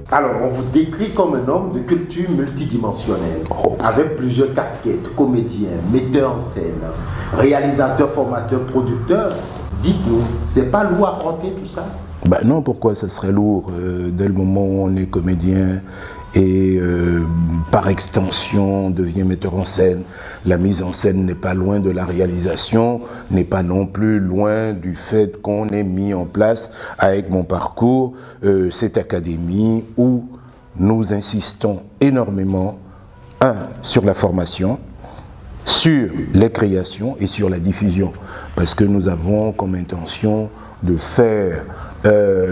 Alors, on vous décrit comme un homme de culture multidimensionnelle, avec plusieurs casquettes, comédien, metteur en scène, réalisateur, formateur, producteur. Dites-nous, c'est pas lourd à porter tout ça? Ben non, pourquoi ça serait lourd dès le moment où on est comédien et par extension devient metteur en scène. La mise en scène n'est pas loin de la réalisation, n'est pas non plus loin du fait qu'on ait mis en place avec mon parcours cette académie où nous insistons énormément, sur la formation, sur les créations et sur la diffusion, parce que nous avons comme intention de faire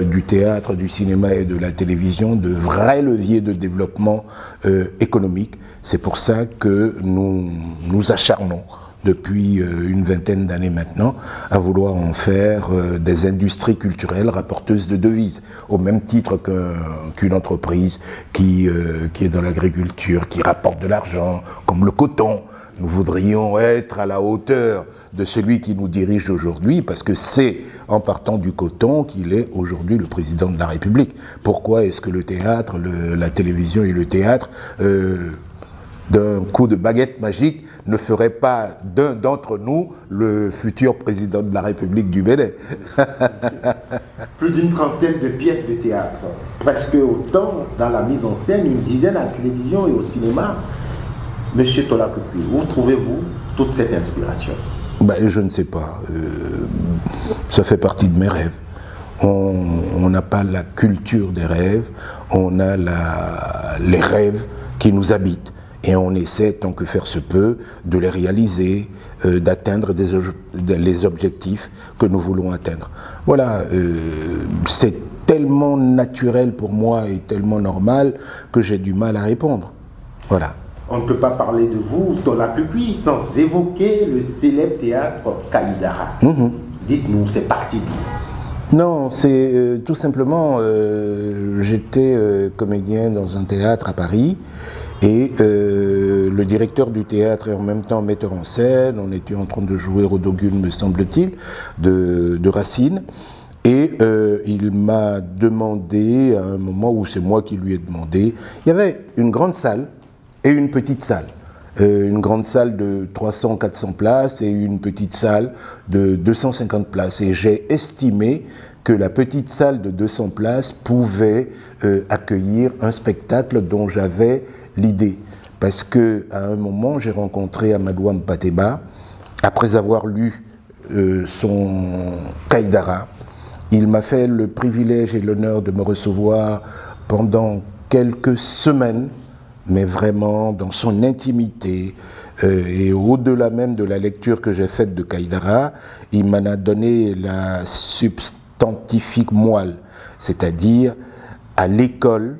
du théâtre, du cinéma et de la télévision de vrais leviers de développement économique. C'est pour ça que nous nous acharnons depuis une vingtaine d'années maintenant à vouloir en faire des industries culturelles rapporteuses de devises, au même titre qu'une entreprise qui est dans l'agriculture, qui rapporte de l'argent, comme le coton. Nous voudrions être à la hauteur de celui qui nous dirige aujourd'hui, parce que c'est en partant du coton qu'il est aujourd'hui le président de la République. Pourquoi est-ce que le théâtre, la télévision et le théâtre, d'un coup de baguette magique, ne ferait pas d'un d'entre nous le futur président de la République du Bénin? Plus d'une trentaine de pièces de théâtre, presque autant dans la mise en scène, une dizaine à la télévision et au cinéma. Monsieur Tola Kukui, où trouvez-vous toute cette inspiration? Ben, je ne sais pas. Ça fait partie de mes rêves. On n'a pas la culture des rêves, on a les rêves qui nous habitent. Et on essaie, tant que faire se peut, de les réaliser, d'atteindre les objectifs que nous voulons atteindre. Voilà, c'est tellement naturel pour moi et tellement normal que j'ai du mal à répondre. Voilà. On ne peut pas parler de vous, Tola Kukui, sans évoquer le célèbre théâtre Kaïdara. Dites-nous, c'est parti d'où? Non, c'est tout simplement, j'étais comédien dans un théâtre à Paris, et le directeur du théâtre est en même temps metteur en scène. On était en train de jouer Rodogune, me semble-t-il, de Racine. Et il m'a demandé, à un moment où c'est moi qui lui ai demandé, il y avait une grande salle et une petite salle. Une grande salle de 300-400 places et une petite salle de 250 places. Et j'ai estimé que la petite salle de 200 places pouvait accueillir un spectacle dont j'avais l'idée. Parce qu'à un moment, j'ai rencontré Amadou Mpateba, après avoir lu son Kaïdara. Il m'a fait le privilège et l'honneur de me recevoir pendant quelques semaines, mais vraiment dans son intimité, et au-delà même de la lecture que j'ai faite de Kaïdara, il m'en a donné la substantifique moelle, c'est-à-dire à l'école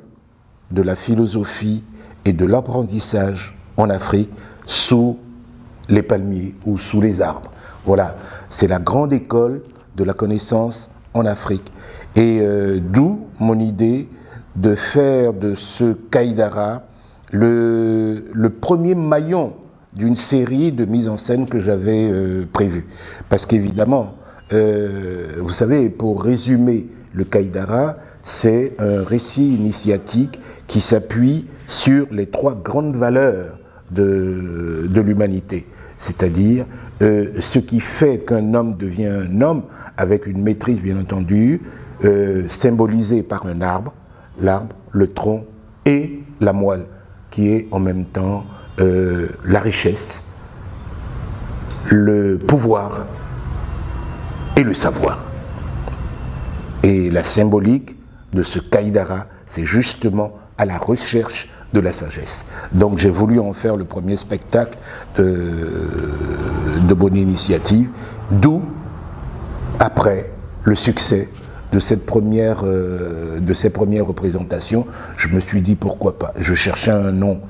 de la philosophie et de l'apprentissage en Afrique sous les palmiers ou sous les arbres. Voilà, c'est la grande école de la connaissance en Afrique. Et d'où mon idée de faire de ce Kaïdara le premier maillon d'une série de mises en scène que j'avais prévues. Parce qu'évidemment, vous savez, pour résumer le Kaïdara, c'est un récit initiatique qui s'appuie sur les trois grandes valeurs de l'humanité. C'est-à-dire ce qui fait qu'un homme devient un homme, avec une maîtrise bien entendu, symbolisée par un arbre, l'arbre, le tronc et la moelle, qui est en même temps la richesse, le pouvoir et le savoir. Et la symbolique de ce Kaïdara, c'est justement à la recherche de la sagesse. Donc j'ai voulu en faire le premier spectacle de bonne initiative, d'où, après, le succès de ces premières représentations, je me suis dit pourquoi pas. Je cherchais un nom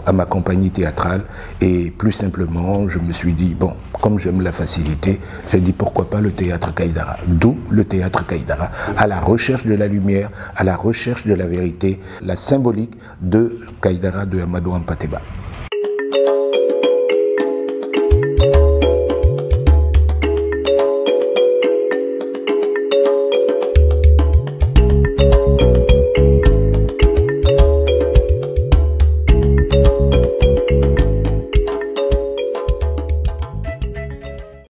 à ma compagnie théâtrale et plus simplement je me suis dit bon, comme j'aime la facilité, j'ai dit pourquoi pas le théâtre Kaïdara, d'où le théâtre Kaïdara, à la recherche de la lumière, à la recherche de la vérité, la symbolique de Kaïdara de Amadou Hampâté Bâ.